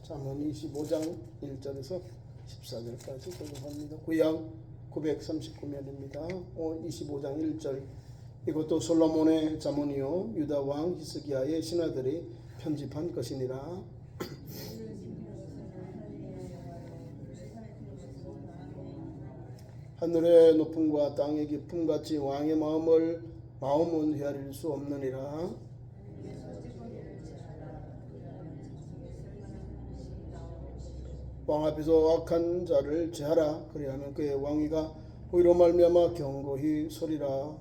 잠언 25장 1절에서 14절까지 교독합니다. 구약 939면입니다. 25장 1절. 이것도 솔로몬의 잠언이요 유다 왕 히스기야의 신하들이 편집한 것이니라. 하늘의 높음과 땅의 깊음같이 왕의 마음은 헤아릴 수 없느니라. 왕 앞에서 악한 자를 제하라. 그리하면 그의 왕위가 의로 말미암아 견고히 서리라.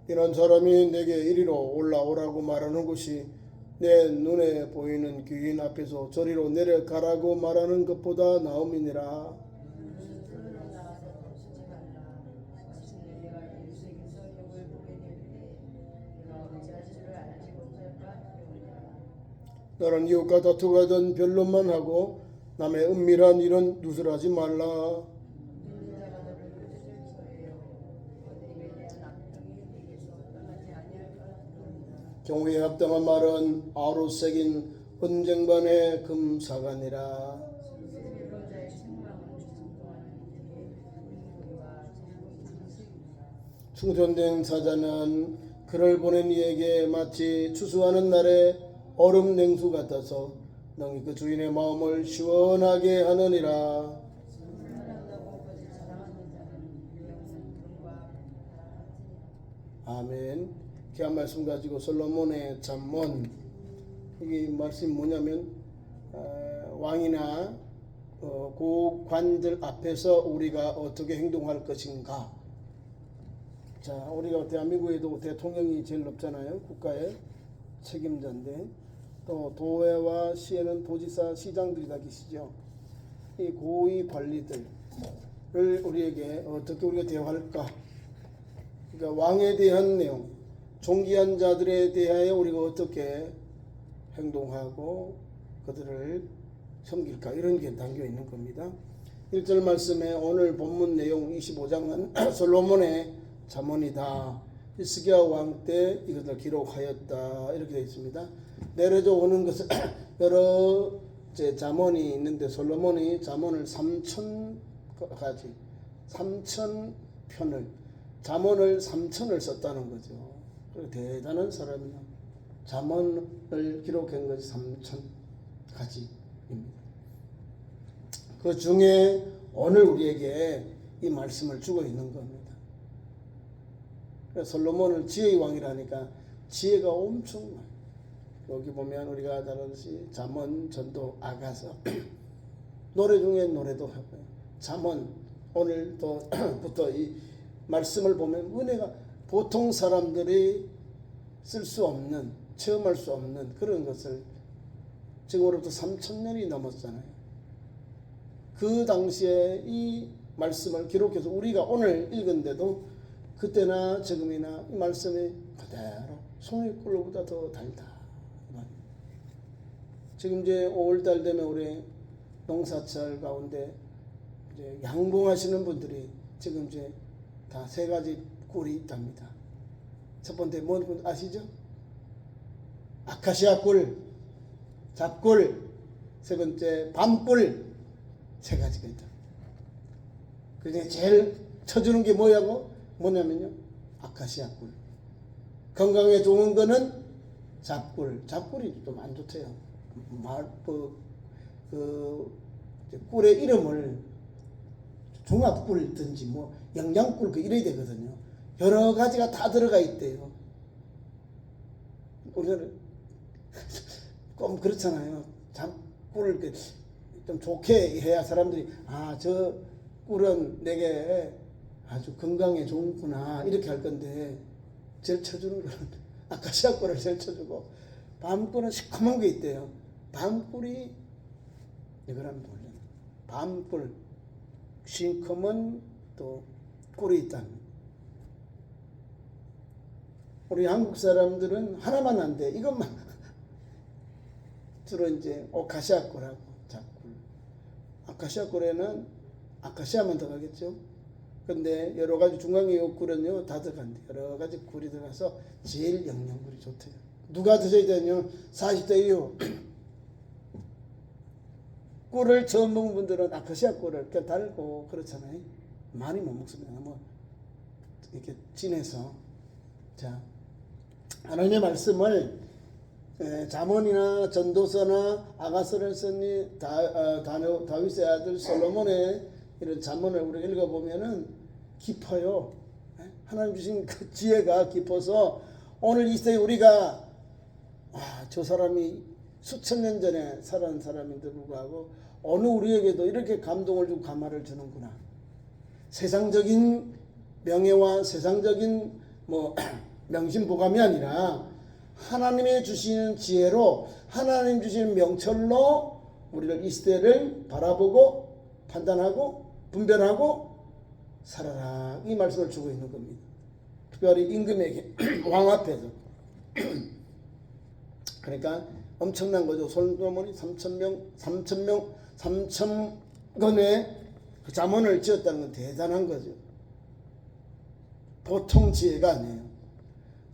이런 사람이 내게 이리로 올라오라고 말하는 것이 내 눈에 보이는 귀인 앞에서 저리로 내려가라고 말하는 것보다 나음이니라. 너는 이웃과 다투가든 변론만 하고 남의 은밀한 일은 누설하지 말라. 경우에 합당한 말은 아로 새긴 은쟁반의 금사관이라. 충전된 사자는 그를 보낸 이에게 마치 추수하는 날에 얼음 냉수 같아서 능히 그 주인의 마음을 시원하게 하느니라. 아멘. 귀한 말씀 가지고 솔로몬의 잠언. 이게 말씀이 뭐냐면 왕이나 고관들 앞에서 우리가 어떻게 행동할 것인가. 자, 우리가 대한민국에도 대통령이 제일 높잖아요. 국가의 책임자인데 또 도회와 시에는 도지사, 시장들이 다 계시죠. 이 고위 관리들을 우리에게 어떻게 우리가 대화할까? 그러니까 왕에 대한 내용, 존귀한 자들에 대하여 우리가 어떻게 행동하고 그들을 섬길까? 이런 게 담겨 있는 겁니다. 1절 말씀에 오늘 본문 내용 25장은 솔로몬의 잠언이다. 히스기야 왕 때 이것을 기록하였다. 이렇게 되어 있습니다. 내려져 오는 것은 여러 잠언이 있는데 솔로몬이 잠언을 3,000가지, 3,000편을, 잠언을 3,000을 썼다는 거죠. 대단한 사람이요. 잠언을 기록한 것이 3,000가지입니다. 그 중에 오늘 우리에게 이 말씀을 주고 있는 겁니다. 솔로몬을 지혜의 왕이라니까 지혜가 엄청 많아요. 여기 보면 우리가 잘 아듯이 잠언, 전도, 아가서 노래 중에 노래도 하고요. 잠언 오늘부터 이 말씀을 보면 은혜가 보통 사람들이 쓸 수 없는, 체험할 수 없는 그런 것을 지금으로부터 3,000년이 넘었잖아요. 그 당시에 이 말씀을 기록해서 우리가 오늘 읽은데도 그때나 지금이나 이 말씀이 그대로 송이꿀보다 더 달다. 지금 이제 5월달 되면 우리 농사철 가운데 이제 양봉하시는 분들이 지금 이제 다 3가지 꿀이 있답니다. 첫 번째 뭔 아시죠? 아카시아 꿀, 잡꿀, 세 번째 밤꿀, 3가지가 있다. 그 중에 제일 쳐주는 게 뭐냐면요, 아카시아 꿀. 건강에 좋은 거는 잡꿀. 잡꿀이 좀 안 좋대요. 꿀의 이름을 종합꿀든지 영양꿀 이래야 되거든요. 여러 가지가 다 들어가 있대요. 우리는 좀 그렇잖아요. 잡꿀을 좀 좋게 해야 사람들이 저 꿀은 내게 아주 건강에 좋구나 이렇게 할 건데 제일 쳐주는 거는 아카시아 꿀을 제일 쳐주고 밤꿀은 시커먼 게 있대요. 밤꿀이 이거라면 몰라요. 밤꿀 시커먼 또 꿀이 있답니다. 우리 한국 사람들은 하나만 안 돼. 이것만 주로 이제 아카시아 꿀하고 잡꿀. 아카시아 꿀에는 아카시아만 들어가겠죠. 근데 여러 가지 중앙의 욕구는요 다 들어간대. 여러 가지 굴이 들어가서 제일 영양분이 좋대요. 누가 드셔야 되냐면 40대 이후 꿀을 처음 먹은 분들은 아카시아 꿀을 달고 그렇잖아요. 많이 못 먹습니다. 뭐 이렇게 진해서. 자, 하나님의 말씀을 잠언이나 전도서나 아가서를 쓴 다윗의 아들 솔로몬의 이런 잠언을 우리가 읽어보면은 깊어요. 하나님 주신 그 지혜가 깊어서 오늘 이 시대에 우리가 저 사람이 수천 년 전에 살아난 사람인데 불구하고 어느 우리에게도 이렇게 감동을 주고 감화를 주는구나. 세상적인 명예와 세상적인 명심보감이 아니라 하나님의 주시는 지혜로 하나님 주시는 명철로 우리를 이 시대를 바라보고 판단하고 분별하고 살아라. 이 말씀을 주고 있는 겁니다. 특별히 임금에게 왕 앞에서. 그러니까 엄청난 거죠. 솔로몬이 3,000건의 그 잠언을 지었다는 건 대단한 거죠. 보통 지혜가 아니에요.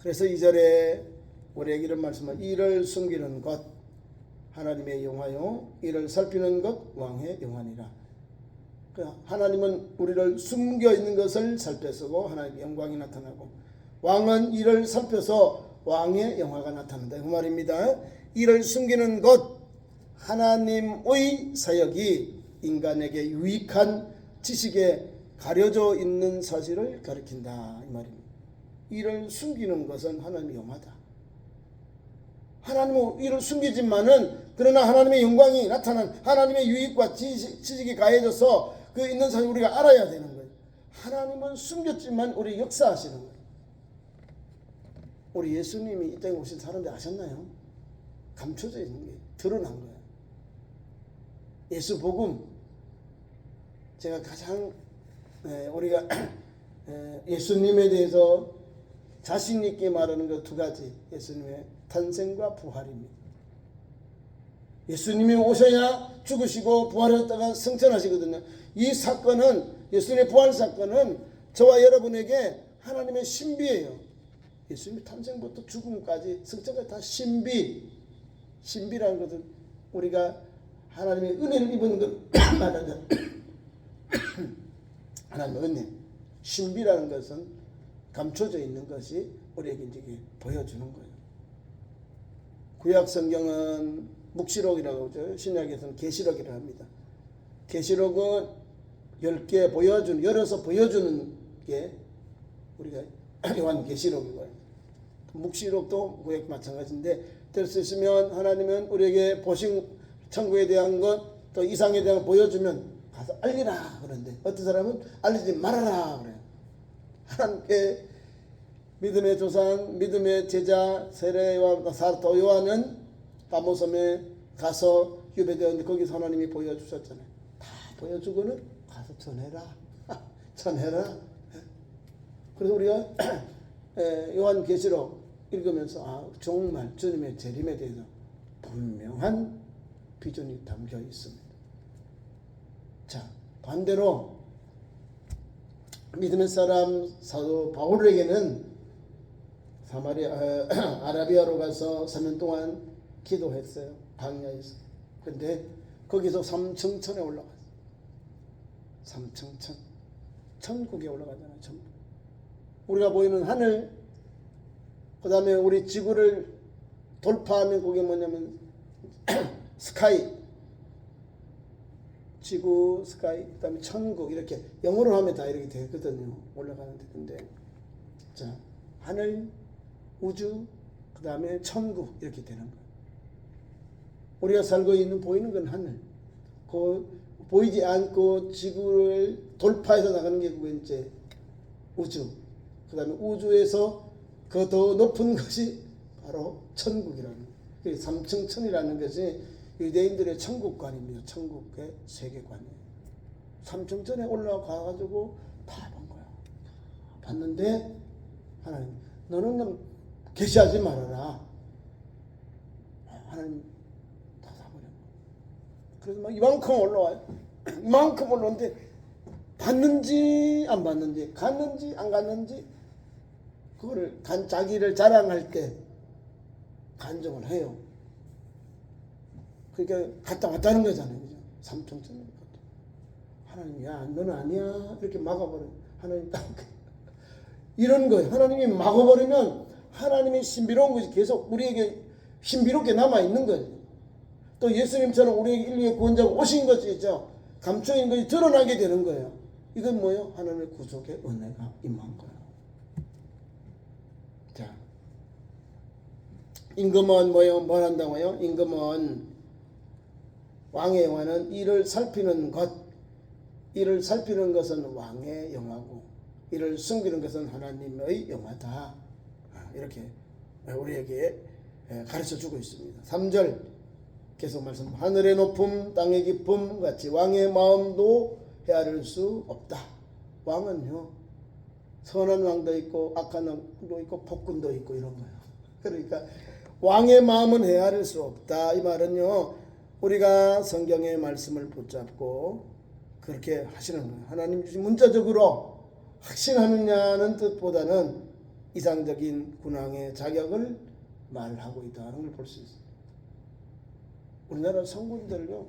그래서 2절에 우리에게 이런 말씀을 이를 숨기는 것 하나님의 영화요 이를 살피는 것 왕의 영화니라. 하나님은 우리를 숨겨 있는 것을 살펴서고 하나님의 영광이 나타나고 왕은 이를 살펴서 왕의 영화가 나타난다. 그 말입니다. 이를 숨기는 것 하나님의 사역이 인간에게 유익한 지식에 가려져 있는 사실을 가리킨다. 이 말입니다. 이를 숨기는 것은 하나님의 영화다. 하나님은 이를 숨기지만은 그러나 하나님의 영광이 나타난 하나님의 유익과 지식이 가해져서 그 있는 사실 우리가 알아야 되는 거예요. 하나님은 숨겼지만 우리 역사하시는 거예요. 우리 예수님이 이 땅에 오신 사람들 아셨나요? 감춰져 있는 게 드러난 거예요. 예수 복음 제가 가장 우리가 예수님에 대해서 자신 있게 말하는 것 두 가지. 예수님의 탄생과 부활입니다. 예수님이 오셔야 죽으시고 부활했다가 승천하시거든요. 이 사건은 예수님의 부활 사건은 저와 여러분에게 하나님의 신비예요. 예수님의 탄생부터 죽음까지 승천까지 다 신비. 신비라는 것은 우리가 하나님의 은혜를 입은 걸 말하는 하나님의 은혜. 신비라는 것은 감춰져 있는 것이 우리에게 이제 보여주는 거예요. 구약 성경은 묵시록이라고 하죠. 신약에서는 계시록이라고 합니다. 계시록은 10개 보여주는, 열어서 보여주는 게 우리가 요한 계시록이고요. 묵시록도 구약 마찬가지인데 될 수 있으면 하나님은 우리에게 보신 천국에 대한 것, 또 이상에 대한 걸 보여주면 가서 알리라 그러는데 어떤 사람은 알리지 말아라 그래요. 하나님께 믿음의 조상, 믿음의 제자 세례와 사도 요한은 바모섬에 가서 유배되었는데 거기서 하나님이 보여주셨잖아요. 다 보여주고는 가서 전해라. 전해라. 그래서 우리가 요한계시록 읽으면서 정말 주님의 재림에 대해서 분명한 비전이 담겨 있습니다. 자, 반대로 믿음의 사람 사도 바울에게는 아라비아로 가서 3년 동안 기도했어요. 광야에서. 근데 거기서 삼층천에 올라갔어요. 삼층천. 천국에 올라가잖아요. 천국. 우리가 보이는 하늘, 그 다음에 우리 지구를 돌파하면 그게 뭐냐면 스카이, 지구, 스카이, 그 다음에 천국, 이렇게 영어로 하면 다 이렇게 되거든요. 올라가는데. 근데 자, 하늘, 우주, 그 다음에 천국, 이렇게 되는 거예요. 우리가 살고 있는 보이는 건 하늘, 보이지 않고 지구를 돌파해서 나가는 게 그게 이제 우주, 그 다음에 우주에서 그 더 높은 것이 바로 천국이라는 거예요. 삼층천이라는 것이 유대인들의 천국관입니다. 천국의 세계관이에요. 삼층천에 올라가가지고 다 본 거야. 봤는데 하나님, 너는 계시하지 말아라. 하나님 다 사버려. 그래서 막 이만큼 올라와요. 이만큼 올라오는데 받는지 안 받는지, 갔는지 안 갔는지, 그거를 자기를 자랑할 때 간증을 해요. 그러니까 갔다 왔다는 거잖아요. 그죠? 삼총천의 것도. 하나님, 야, 너는 아니야. 이렇게 막아버려. 하나님 딱. 이런 거예요. 하나님이 막아버리면 하나님의 신비로운 것이 계속 우리에게 신비롭게 남아있는 거죠. 또 예수님처럼 우리에게 인류의 구원자가 오신 것이 있죠. 감춰인 것이 드러나게 되는 거예요. 이건 뭐예요? 하나님의 구속의 은혜가 임한 거예요. 자, 임금은 뭐예요? 뭘 한다고요? 임금은 왕의 영화는 이를 살피는 것, 이를 살피는 것은 왕의 영화고 이를 숨기는 것은 하나님의 영화다. 이렇게 우리에게 가르쳐주고 있습니다. 3절 계속 말씀. 하늘의 높음 땅의 깊음 같이 왕의 마음도 헤아릴 수 없다. 왕은요, 선한 왕도 있고 악한 왕도 있고 폭군도 있고 이런 거예요. 그러니까 왕의 마음은 헤아릴 수 없다. 이 말은요, 우리가 성경의 말씀을 붙잡고 그렇게 하시는 거예요. 하나님 주신 문자적으로 확신하느냐는 뜻보다는 이상적인 군왕의 자격을 말하고 있다는 걸 볼 수 있어요. 우리나라 성군들요,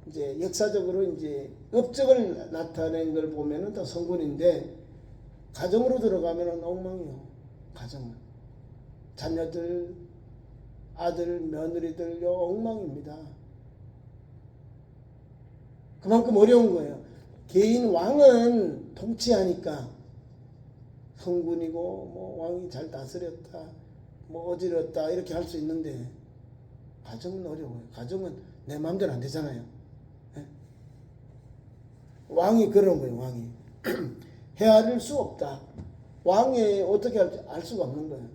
이제 역사적으로 이제 업적을 나타낸 걸 보면은 다 성군인데 가정으로 들어가면은 엉망이요. 가정은 자녀들, 아들, 며느리들요 엉망입니다. 그만큼 어려운 거예요. 개인 왕은 통치하니까 성군이고 뭐 왕이 잘 다스렸다, 뭐 어지럽다 이렇게 할 수 있는데 가정은 어려워요. 가정은 내 마음대로 안 되잖아요. 네? 왕이 그런 거예요. 왕이 헤아릴 수 없다. 왕이 어떻게 할지 알 수가 없는 거예요.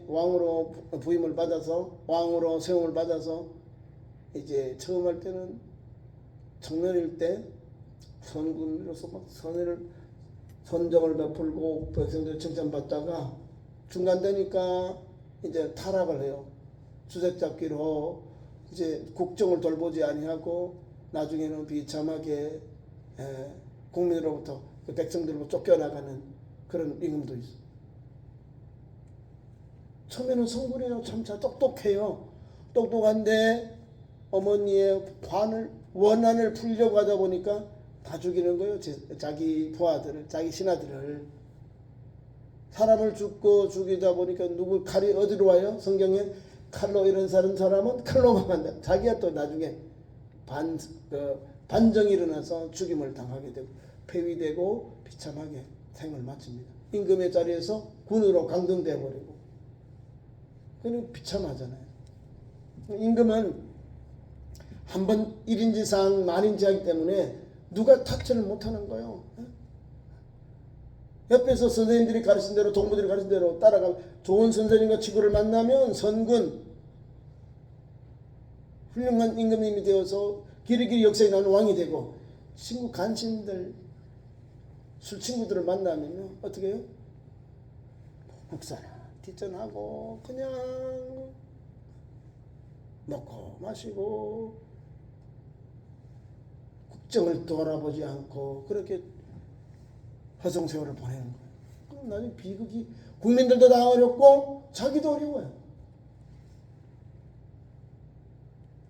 왕으로 부임을 받아서 왕으로 세움을 받아서 이제 처음 할 때는 청년일 때 선군으로서 막 선정을 베풀고 백성들 칭찬받다가 중간 되니까 이제 타락을 해요. 주색잡기로 이제 국정을 돌보지 아니하고 나중에는 비참하게 국민으로부터 백성들로 쫓겨나가는 그런 임금도 있어요. 처음에는 성군이에요. 참 똑똑해요. 똑똑한데 어머니의 원한을 풀려고 하다 보니까 다 죽이는 거예요. 자기 부하들을, 자기 신하들을. 사람을 죽이다 보니까 칼이 어디로 와요? 성경에 칼로 이런 사람은 칼로 망한다. 자기가 또 나중에 반정이 일어나서 죽임을 당하게 되고 폐위되고 비참하게 생을 마칩니다. 임금의 자리에서 군으로 강등돼 버리고. 그는 비참하잖아요. 임금은 한번 1인지상 만인지 하기 때문에 누가 타치를 못하는 거예요. 옆에서 선생님들이 가르친 대로, 동무들이 가르친 대로 따라가 좋은 선생님과 친구를 만나면 선군, 훌륭한 임금님이 되어서 길이길이 역사에 나오는 왕이 되고, 친구 간신들, 술 친구들을 만나면요 어떻게 해요? 국사나 뒷전하고 그냥 먹고 마시고 국정을 돌아보지 않고 그렇게 허송세월을 보내는 거예요. 그럼 나중에 비극이, 국민들도 다 어렵고 자기도 어려워요.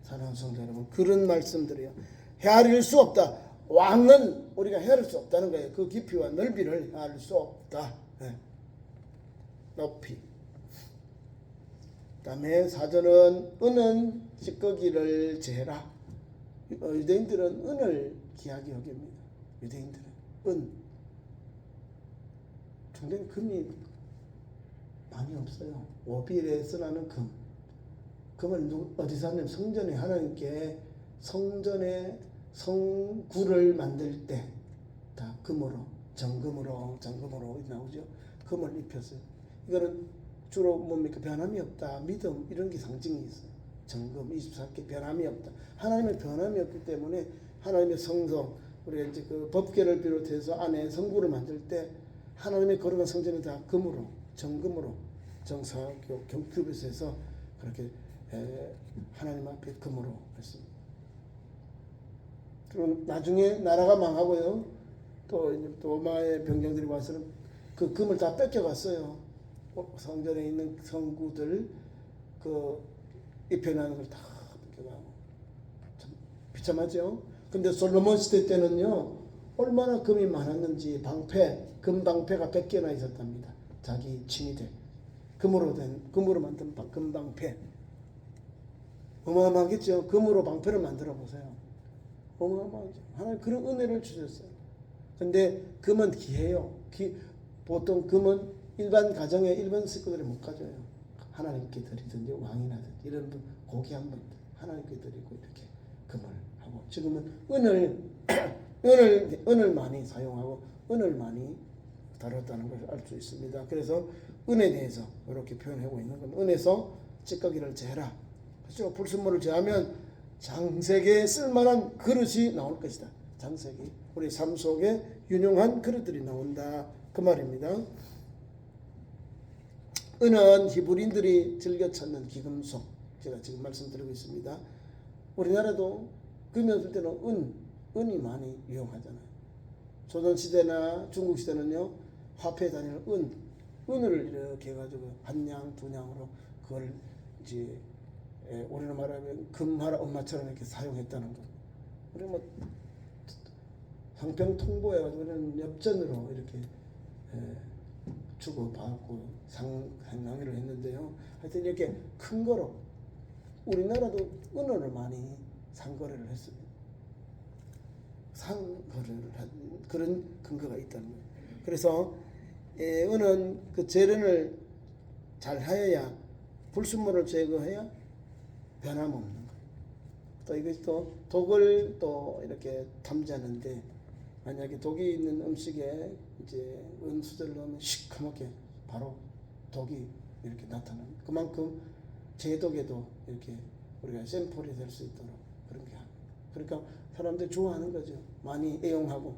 사랑하는 성도 여러분, 그런 말씀들이요, 헤아릴 수 없다. 왕은 우리가 헤아릴 수 없다는 거예요. 그 깊이와 넓이를 헤아릴 수 없다. 네. 높이. 그 다음에 4절은 은은 찌꺼기를 재라. 유대인들은 은을 귀하게 여깁니다. 유대인들은 은. 중대는 금이 많이 없어요. 오빌에 쓰라는 금. 금을 어디서 하냐면 성전에, 하나님께 성전에 성구를 만들 때 다 금으로, 정금으로 나오죠. 금을 입혔어요. 이거는 주로 뭡니까? 변함이 없다. 믿음, 이런 게 상징이 있어요. 정금 24개 변함이 없다. 하나님의 변함이 없기 때문에 하나님의 성성, 우리가 이제 그 법궤를 비롯해서 안에 성구를 만들 때 하나님의 거룩한 성전을 다 금으로, 정금으로, 정사교 경큐빗에서 그렇게 하나님 앞에 금으로 했습니다. 그럼 나중에 나라가 망하고요. 또 이제 또 로마의 병정들이 와서는 그 금을 다 뺏겨갔어요. 성전에 있는 성구들 그 입혀놓은 걸 다 뺏겨가고 참 비참하죠. 근데 솔로몬 시대 때는요 얼마나 금이 많았는지 금방패가 100개나 있었답니다. 자기 침이돼 금으로 만든 금방패 어마어마하겠죠. 금으로 방패를 만들어 보세요. 어마어마하죠. 하나님 그런 은혜를 주셨어요. 근데 금은 귀해요. 보통 금은 일반 가정에 일반 식구들이 못 가져요. 하나님께 드리든지 왕이나 이런 분 고귀한 분들 하나님께 드리고 이렇게 금을 하고 지금은 은을 많이 사용하고 은을 많이 다뤘다는 것을 알 수 있습니다. 그래서 은에 대해서 이렇게 표현하고 있는 건 은에서 찌꺼기를 제해라. 그렇죠? 불순물을 제하면 장색에 쓸만한 그릇이 나올 것이다. 장색이 우리 삶 속에 유용한 그릇들이 나온다. 그 말입니다. 은은 히브리인들이 즐겨 찾는 기금속. 제가 지금 말씀드리고 있습니다. 우리나라도 금이 없을 때는 은이 많이 이용하잖아요. 조선시대나 중국시대는요 화폐 단위로 은을 이렇게 해가지고 한 냥, 두 냥으로 그걸 이제 우리는 말하면 금하라 엄마처럼 이렇게 사용했다는 거. 우리 뭐 형평통보해가지고 우리는 엽전으로 이렇게 주고받고 상당히를 했는데요. 하여튼 이렇게 큰 거로 우리나라도 은어를 많이 상거래를 했습니다. 상거래를 한 그런 근거가 있다는 거예요. 그래서 은은 그 재련을 잘 하여야 불순물을 제거해야 변함없는 거예요. 또 이것이 또 독을 또 이렇게 탐지하는데 만약에 독이 있는 음식에 이제 은수저를 넣으면 시커멓게 바로 독이 이렇게 나타나는 그만큼 제독에도 이렇게 우리가 샘플이 될 수 있도록 그런 게 합니다. 그러니까 사람들이 좋아하는 거죠. 많이 애용하고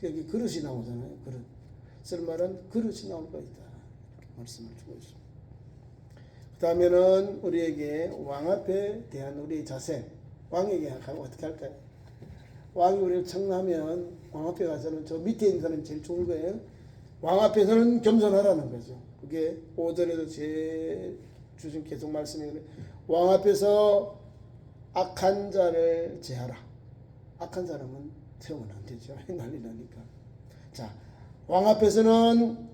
여기 그릇이 나오잖아요. 그릇 쓸만한 그릇이 나올 거 있다. 이렇게 말씀을 주고 있습니다. 그 다음에는 우리에게 왕 앞에 대한 우리의 자세 왕에게 하고 어떻게 할까요? 왕이 우리를 청하면 왕 앞에 가서는 저 밑에 있는 사람이 제일 좋은 거예요. 왕 앞에서는 겸손하라는 거죠. 그게 5절에도 제 주신 계속 말씀이 왕 앞에서 악한 자를 제하라. 악한 사람은 세우면 안 되죠. 난리 나니까. 자, 왕 앞에서는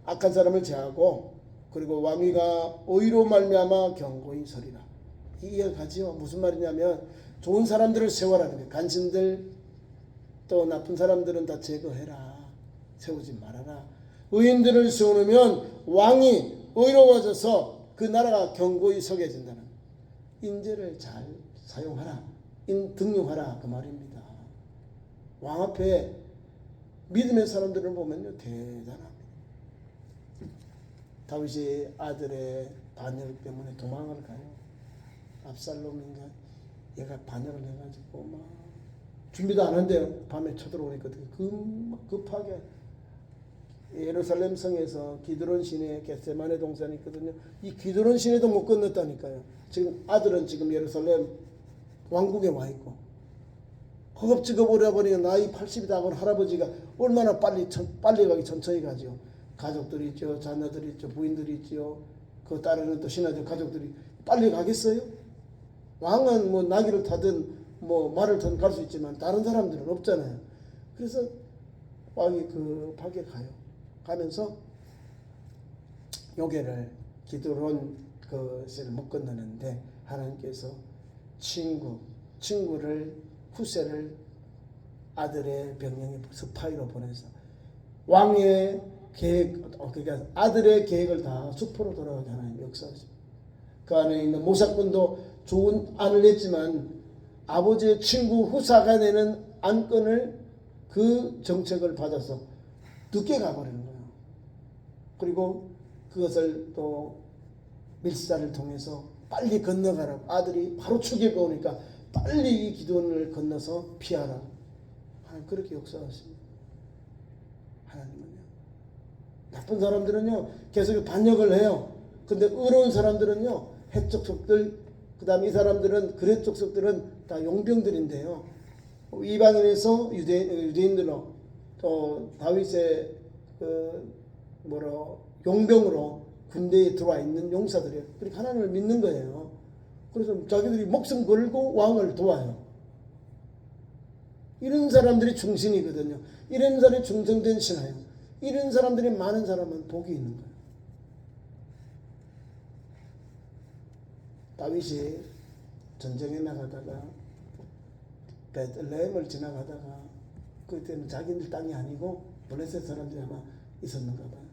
악한 사람을 제하고 그리고 왕위가 의로 말미암아 경고히 서리라. 이해가지요. 무슨 말이냐면 좋은 사람들을 세워라는 거예요. 간신들 또 나쁜 사람들은 다 제거해라. 세우지 말아라. 의인들을 세우면 왕이 의로워져서 그 나라가 견고히 서게 된다는 인재를 잘 사용하라. 등용하라. 그 말입니다. 왕 앞에 믿음의 사람들을 보면요 대단합니다. 다윗이 아들의 반역 때문에 도망을 가요. 압살롬인가 얘가 반역을 해가지고 막 준비도 안 한대요. 밤에 쳐들어오니까 급하게 예루살렘 성에서 기드론 시내 겟세마네 동산이 있거든요. 이 기드론 시내도 못 건넜다니까요. 지금 아들은 지금 예루살렘 왕국에 와 있고 허겁지겁 오래 보니까 나이 80이 다 본 할아버지가 얼마나 빨리 가기 천천히 가죠. 가족들이 있죠. 자녀들이 있죠. 부인들이 있죠. 그 따르는 또 신하들 가족들이 빨리 가겠어요? 왕은 뭐 나귀를 타든 뭐 말을 타든 갈 수 있지만 다른 사람들은 없잖아요. 그래서 왕이 급하게 가요. 가면서 요괴를 기드론 그것을 못 건너는데 하나님께서 친구를 후세를 아들의 병영의 스파이로 보내서 왕의 계획, 그러니까 아들의 계획을 다 수포로 돌아가게 하나님 역사하십니다. 그 안에 있는 모사꾼도 좋은 안을 냈지만 아버지의 친구 후사가 내는 안건을 그 정책을 받아서 늦게 가버리는 거예요. 그리고 그것을 또 밀사를 통해서 빨리 건너가라고 아들이 바로 축에가 오니까 빨리 이 기도원을 건너서 피하라. 하나님 그렇게 역사하십니다. 하나님은요. 나쁜 사람들은요 계속 반역을 해요. 근데 의로운 사람들은요 해적 속들 그 다음에 이 사람들은 그렛 족속들은 다 용병들인데요. 이방인에서 유대인들로 또 다윗의 용병으로 군대에 들어와 있는 용사들이에요. 그렇게 하나님을 믿는 거예요. 그래서 자기들이 목숨 걸고 왕을 도와요. 이런 사람들이 중심이거든요. 이런 사람이 중성된 신하예요. 이런 사람들이 많은 사람은 복이 있는 거예요. 다윗이 전쟁에 나가다가 베들레헴을 지나가다가 그때는 자기들 땅이 아니고 블레셋 사람들이 아마 있었는가 봐요.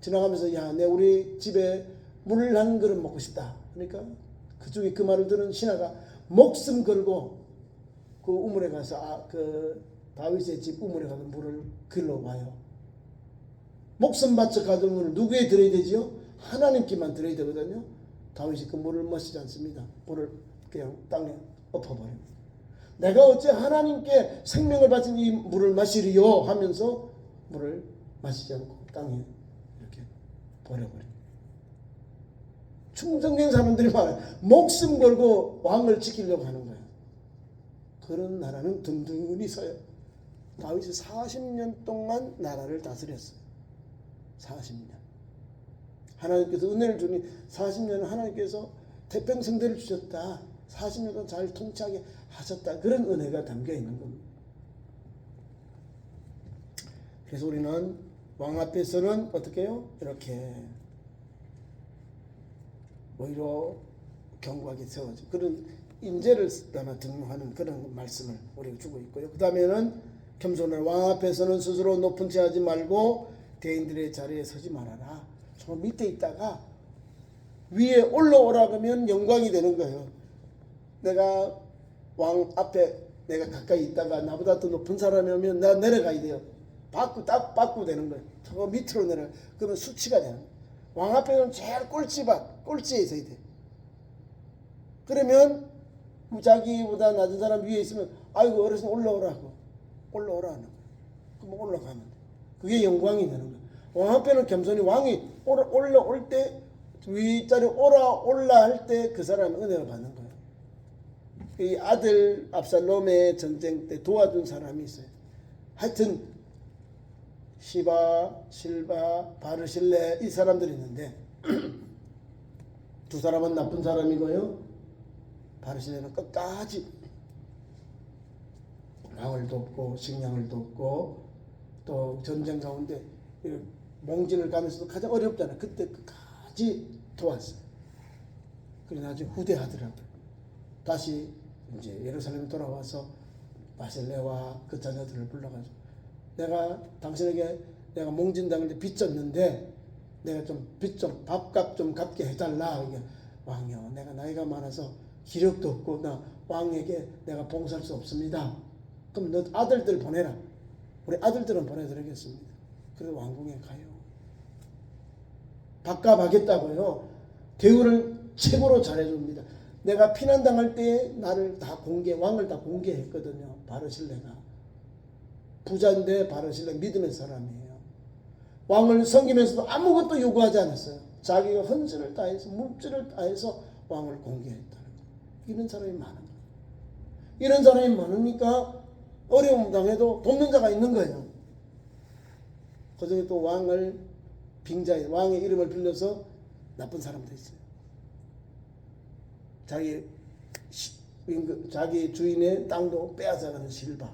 지나가면서 야, 내 우리 집에 물 한 그릇 먹고 싶다. 그러니까 그중에 그 말을 들은 신하가 목숨 걸고 그 우물에 가서 그 다윗의 집 우물에 가서 물을 길러 와요. 목숨 바쳐 가져온 물을 누구에 드려야 되지요? 하나님께만 드려야 되거든요. 다윗이 그 물을 마시지 않습니다. 물을 그냥 땅에 엎어버립니다. 내가 어째 하나님께 생명을 바친 이 물을 마시리요 하면서 물을 마시지 않고 땅에 이렇게 버려버립니다. 충성된 사람들이 많아요. 목숨 걸고 왕을 지키려고 하는 거예요. 그런 나라는 든든히 서요. 다윗이 40년 동안 나라를 다스렸어요. 40년. 하나님께서 은혜를 주니 40년은 하나님께서 태평성대를 주셨다. 40년 동안 잘 통치하게 하셨다. 그런 은혜가 담겨 있는 겁니다. 그래서 우리는 왕 앞에서는 어떻게 해요? 이렇게 오히려 견고하게 세워져. 그런 인재를 아마 등용하는 그런 말씀을 우리가 주고 있고요. 그 다음에는 겸손한 왕 앞에서는 스스로 높은 채 하지 말고 대인들의 자리에 서지 말아라. 저 밑에 있다가 위에 올라오라 그러면 영광이 되는 거예요. 내가 왕 앞에 내가 가까이 있다가 나보다 더 높은 사람이 오면 나 내려가야 돼요. 딱 받고 되는 거예요. 저 밑으로 내려. 그러면 수치가 되는 거예요. 왕 앞에는 제일 꼴찌에 있어야 돼. 그러면 자기보다 낮은 사람 위에 있으면 아이고 어르신 올라오라고 올라오라 하는 거예요. 그럼 올라가면 돼. 그게 영광이 되는 거예요. 왕 앞에는 겸손히 왕이 올라올 때 윗자리 올라 할 때 그 사람은 은혜를 받는 거예요. 이 아들 압살롬의 전쟁 때 도와준 사람이 있어요. 하여튼 시바, 실바, 바르실레 이 사람들이 있는데 두 사람은 나쁜 사람이고요. 바르실레는 끝까지 왕을 돕고 식량을 돕고 또 전쟁 가운데 몽진을 가면서도 가장 어렵잖아요. 그때 끝까지 도왔어요. 그래 나중에 후대하더라고요. 다시 이제 예루살렘에 돌아와서 바실레와 그 자녀들을 불러가지고 내가 당신에게 내가 몽진 당할 때 빚졌는데 내가 좀 빚 좀 밥값 좀 갚게 해달라. 이게 왕이요, 내가 나이가 많아서 기력도 없고 나 왕에게 내가 봉사할 수 없습니다. 그럼 너 아들들 보내라. 우리 아들들은 보내드리겠습니다. 그래서 왕궁에 가요. 밥값 하겠다고요. 대우를 최고로 잘해줍니다. 내가 피난당할 때 나를 다 왕을 다 공개했거든요. 바르실레가 부자인데 바르실레 믿음의 사람이에요. 왕을 섬기면서도 아무것도 요구하지 않았어요. 자기가 헌신을 다해서 물질을 다해서 왕을 공개했다는 거예요. 이런 사람이 많은 거예요. 이런 사람이 많으니까 어려움 당해도 돕는 자가 있는 거예요. 그중에 또 왕을 빙자해 왕의 이름을 빌려서 나쁜 사람도 있어요. 자기 주인의 땅도 빼앗아가는 실바.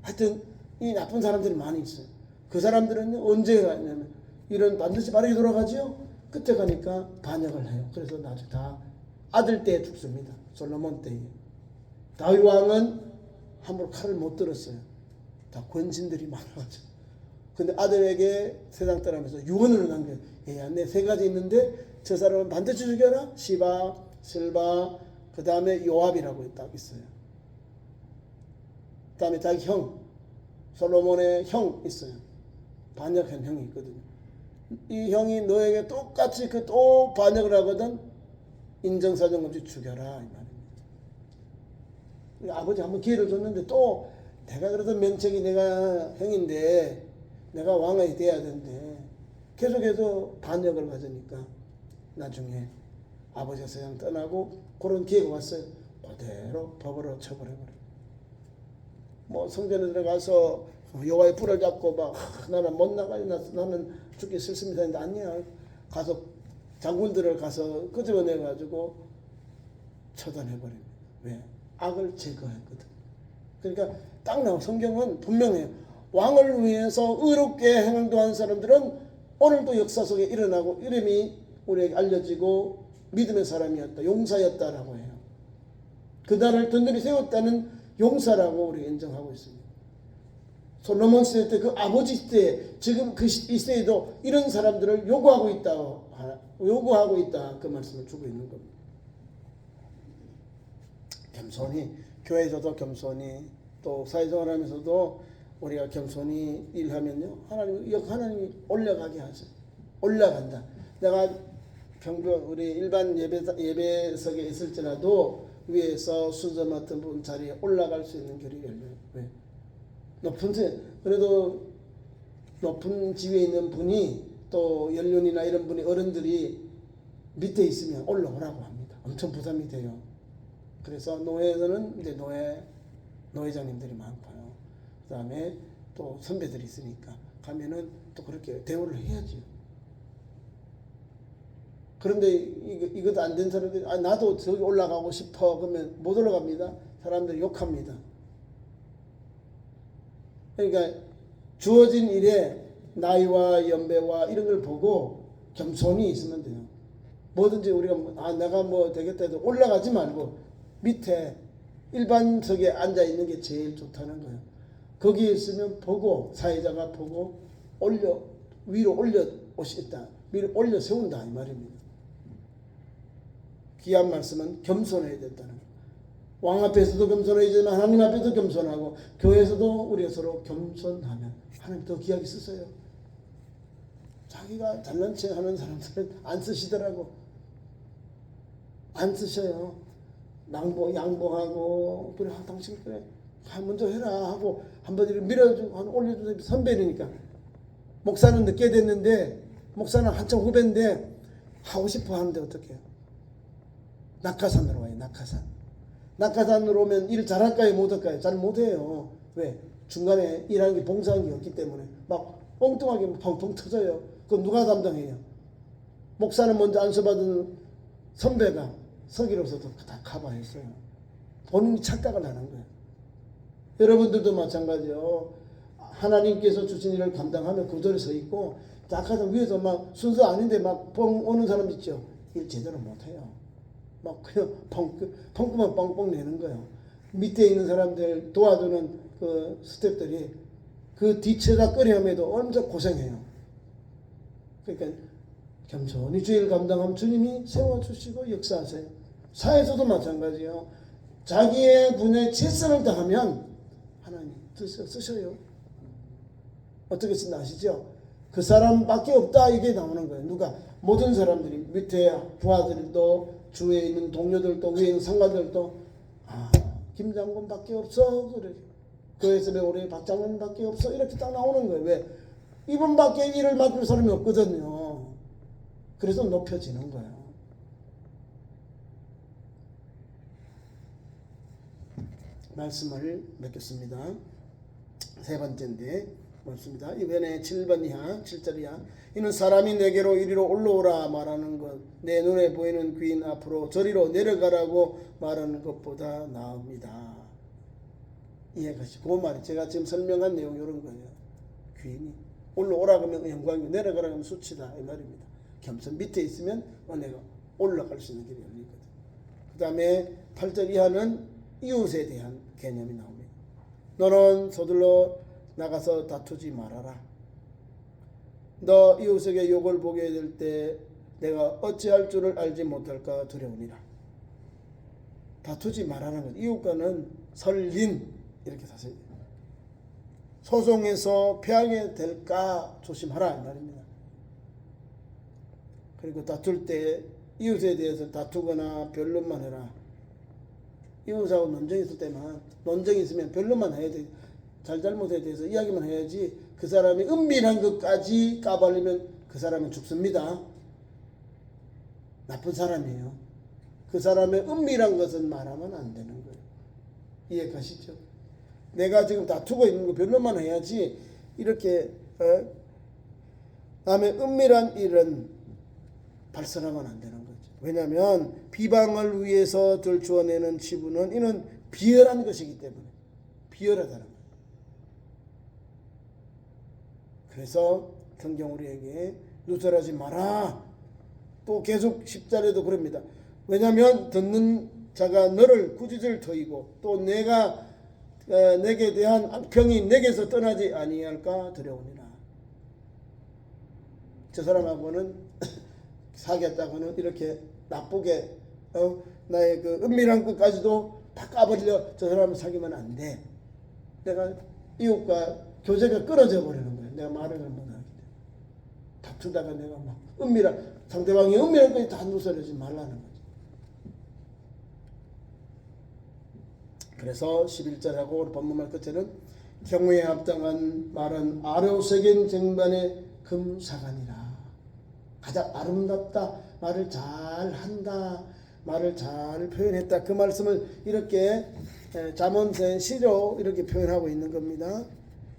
하여튼 이 나쁜 사람들이 많이 있어요. 그 사람들은 언제 가냐면 이런 반드시 바르게 돌아가지요. 끝에 가니까 반역을 해요. 그래서 나중에 다 아들 때에 죽습니다. 솔로몬 때에. 다윗 왕은 함부로 칼을 못 들었어요. 다 권신들이 많아가지고. 근데 아들에게 세상 떠나면서 유언을 남겨요. 얘야, 내 세 가지 있는데 저 사람은 반드시 죽여라. 시바, 실바, 그 다음에 요압이라고 딱 있어요. 그 다음에 자기 형, 솔로몬의 형 있어요. 반역한 형이 있거든요. 이 형이 너에게 똑같이 또 반역을 하거든 인정사정 없이 죽여라 이 말입니다. 아버지 한번 기회를 줬는데 또 내가 그래도 명책이 내가 형인데 내가 왕이 돼야 되는데 계속해서 반역을 가지니까 나중에 아버지가 세상 떠나고 그런 기회가 왔어요. 그대로 법으로 처벌해버려요. 뭐 성전에 들어가서 여호와의 불을 잡고 막 나는 못 나가요. 나는 죽기 싫습니다. 했는데 아니야. 가서 장군들을 가서 끄집어내가지고 처단해버립니다. 왜? 악을 제거했거든. 그러니까 딱 나와. 성경은 분명해요. 왕을 위해서 의롭게 행동한 사람들은 오늘도 역사 속에 일어나고 이름이 우리에게 알려지고 믿음의 사람이었다. 용사였다라고 해요. 그날을 든든히 세웠다는 용사라고 우리가 인정하고 있습니다. 솔로몬 시대 때 그 아버지 시대 지금 이 시대에도 이런 사람들을 요구하고 있다 그 말씀을 주고 있는 겁니다. 겸손히 교회에서도 겸손히 또 사회생활하면서도 우리가 겸손히 일하면요 하나님이 올라가게 하죠. 올라간다. 내가 평균 우리 일반 예배석에 있을지라도 위에서 순서 맡은 분 자리에 올라갈 수 있는 길이 열려요. 왜? 그래도 높은 지위에 있는 분이 또 연륜이나 이런 분이 어른들이 밑에 있으면 올라오라고 합니다. 엄청 부담이 돼요. 그래서 노회에서는 이제 노회장님들이 많고요. 그 다음에 또 선배들이 있으니까 가면은 또 그렇게 대우를 해야죠. 그런데 이것도 안 된 사람들이 나도 저기 올라가고 싶어 그러면 못 올라갑니다. 사람들이 욕합니다. 그러니까 주어진 일에 나이와 연배와 이런 걸 보고 겸손히 있으면 돼요. 뭐든지 우리가 내가 뭐 되겠다 해도 올라가지 말고 밑에 일반석에 앉아 있는 게 제일 좋다는 거예요. 거기에 있으면 보고 사회자가 보고 위로 올려 오시다. 위로 올려 세운다 이 말입니다. 귀한 말씀은 겸손해야 된다는 거예요. 왕 앞에서도 겸손해야지만 하나님 앞에도 겸손하고 교회에서도 우리가 서로 겸손하면 하나님 더 귀하게 쓰세요. 자기가 잘난 체 하는 사람들은 안 쓰시더라고. 안 쓰셔요. 양보하고 그래 당신 그래 먼저 해라 하고 한번 이렇게 밀어주고 올려주고 선배니까 목사는 늦게 됐는데 목사는 한참 후배인데 하고 싶어 하는데 어떡해요? 낙하산으로 와요. 낙하산으로 오면 일 잘할까요? 못할까요? 잘 못해요. 왜? 중간에 일하는 게 봉사하는 게 없기 때문에 막 엉뚱하게 펑펑 터져요. 그건 누가 담당해요? 목사는 먼저 안수받은 선배가 서기로서도 다 커버했어요. 본인이 착각을 하는 거예요. 여러분들도 마찬가지요. 하나님께서 주신 일을 감당하며 그 자리에 서 있고 낙하산 위에서 막 순서 아닌데 막 뻥 오는 사람 있죠. 일 제대로 못해요. 막 그냥 펑크만 뻥뻥 내는 거예요. 밑에 있는 사람들 도와주는 그 스태프들이 그 뒤쳐다 끄려함에도 엄청 고생해요. 그러니까 겸손히 주일 감당하면 주님이 세워주시고 역사하세요. 사회에서도 마찬가지예요. 자기의 분야에 최선을 다하면 하나님 쓰셔요. 어떻게 쓴다 아시죠? 그 사람밖에 없다 이게 나오는 거예요. 누가? 모든 사람들이 밑에 부하들도 주위에 있는 동료들도 위에 있는 상관들도 김장군밖에 없어 그래. 교회에서 우리 박장군밖에 없어 이렇게 딱 나오는 거예요. 왜? 이분밖에 일을 맡을 사람이 없거든요. 그래서 높여지는 거예요. 말씀을 맺겠습니다. 세 번째인데 맞습니다. 이번에 7번 이하 7절 이하 이는 사람이 내게로 이리로 올라오라 말하는 것 내 눈에 보이는 귀인 앞으로 저리로 내려가라고 말하는 것보다 나옵니다. 이해가시고 그 말이 제가 지금 설명한 내용 이런 거예요. 귀인이 올라오라 그러면 영광이 내려가라 하면 수치다 이 말입니다. 겸손 밑에 있으면 내가 올라갈 수 있는 길이 열리거든. 그 다음에 8절 이하는 이웃에 대한 개념이 나옵니다. 너는 서둘러 나가서 다투지 말아라. 너 이웃에게 욕을 보게 될 때 내가 어찌할 줄을 알지 못할까 두려우니라. 다투지 말라는 것. 이웃과는 설린 이렇게 사세요. 소송에서 패하게 될까 조심하라 이 말입니다. 그리고 다툴 때 이웃에 대해서 다투거나 변론만 해라. 이웃하고 논쟁이 있을 때만 논쟁이 있으면 변론만 해야 돼. 잘잘못에 대해서 이야기만 해야지 그 사람이 은밀한 것까지 까발리면 그 사람은 죽습니다. 나쁜 사람이에요. 그 사람의 은밀한 것은 말하면 안 되는 거예요. 이해가시죠? 내가 지금 다투고 있는 거 변론만 해야지 이렇게 남의 은밀한 일은 발설하면 안 되는 거죠. 왜냐하면 비방을 위해서 들추어내는 치부는 이는 비열한 것이기 때문에 비열하다는 거예요. 그래서 성경 우리에게 누설하지 마라. 또 계속 10절에도 그럽니다. 왜냐하면 듣는 자가 너를 꾸짖을 터이고 또 내가 내게 대한 악평이 내게서 떠나지 아니할까 두려우니라. 저 사람하고는 사귀었다고는 이렇게 나쁘게 나의 그 은밀한 것까지도 다 까버리려 저 사람을 사귀면 안 돼. 내가 이웃과 교제가 끊어져 버리는 거예요. 내가 말을 못하기 때문에. 다투다가 내가 막 상대방이 은밀한 것이 다 누설하지 말라는 거죠. 그래서 11절하고 본문말 끝에는 경우에 합당한 말은 아로새긴 쟁반의 금사관이라. 가장 아름답다, 말을 잘한다, 말을 잘 표현했다. 그 말씀을 이렇게 잠언서의 시로 이렇게 표현하고 있는 겁니다.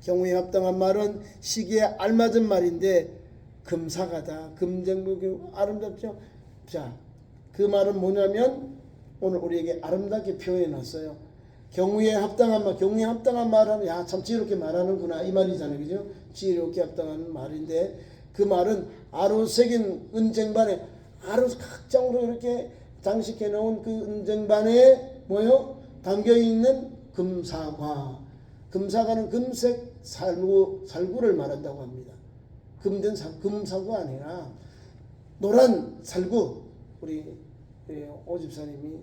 경우에 합당한 말은 시기에 알맞은 말인데 금사가다, 금쟁목이 아름답죠. 자, 그 말은 뭐냐면 오늘 우리에게 아름답게 표현해 놨어요. 경우에 합당한 말, 경우에 합당한 말하면 야, 참 지혜롭게 말하는구나 이 말이잖아요, 그죠? 지혜롭게 합당한 말인데 그 말은 아로새긴 은쟁반에 각장으로 이렇게 장식해 놓은 그 은쟁반에 뭐요? 담겨 있는 금사과. 금사과는 금색 살구를 말한다고 합니다. 금된 금사과가 아니라 노란 살구. 우리 오집사님이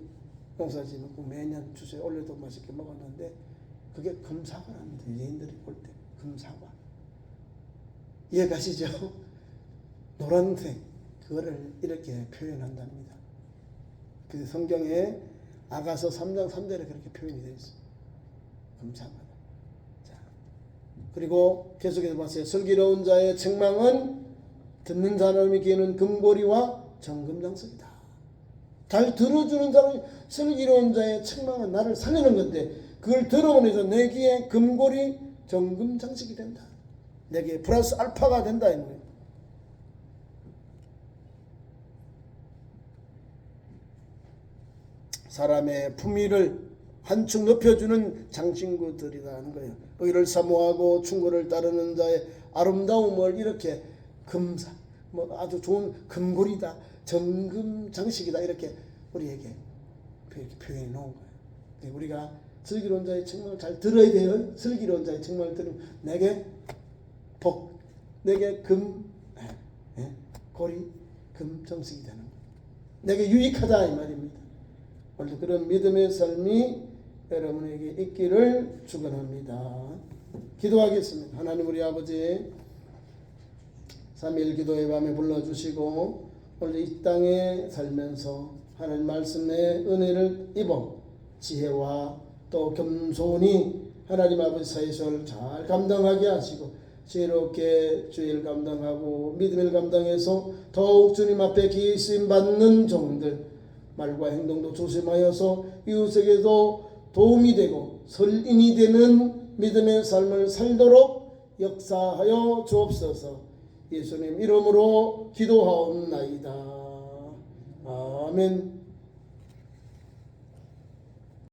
농사지는 매년 주소에 올려도 맛있게 먹었는데 그게 금사과랍니다. 여인들이 볼 때 금사과. 이해가시죠? 노란색 그거를 이렇게 표현한답니다. 그 성경에 아가서 3장 3절에 그렇게 표현이 되어 있어요. 금사과다. 자, 그리고 계속해서 봤어요. 슬기로운 자의 책망은 듣는 사람에게는 금고리와 정금장석이다. 잘 들어주는 사람이 슬기로운 자의 책망은 나를 살리는 건데 그걸 들어보면서 내 귀에 금고리 정금장식이 된다. 내게 플러스 알파가 된다. 사람의 품위를 한층 높여주는 장신구들이라는 거예요. 의를 사모하고 충고를 따르는 자의 아름다움을 이렇게 금사, 아주 좋은 금고리다, 정금 장식이다 이렇게 우리에게 표현해 놓은 거예요. 우리가 슬기로운 자의 책망을 잘 들어야 돼요. 슬기로운 자의 책망을 들으면 내게 복, 내게 고리, 금 정식이 되는 거예요. 내게 유익하다 이 말입니다. 오늘 그런 믿음의 삶이 여러분에게 있기를 축원합니다. 기도하겠습니다. 하나님 우리 아버지 3일 기도의 밤에 불러주시고 오늘 이 땅에 살면서 하나님 말씀의 은혜를 입어 지혜와 또 겸손히 하나님 아버지 사회를 잘 감당하게 하시고 지혜롭게 주일 감당하고 믿음을 감당해서 더욱 주님 앞에 기회 쓰임 받는 종들 말과 행동도 조심하여서 이웃에게도 도움이 되고 설인이 되는 믿음의 삶을 살도록 역사하여 주옵소서. 예수님 이름으로 기도하옵나이다. 아멘.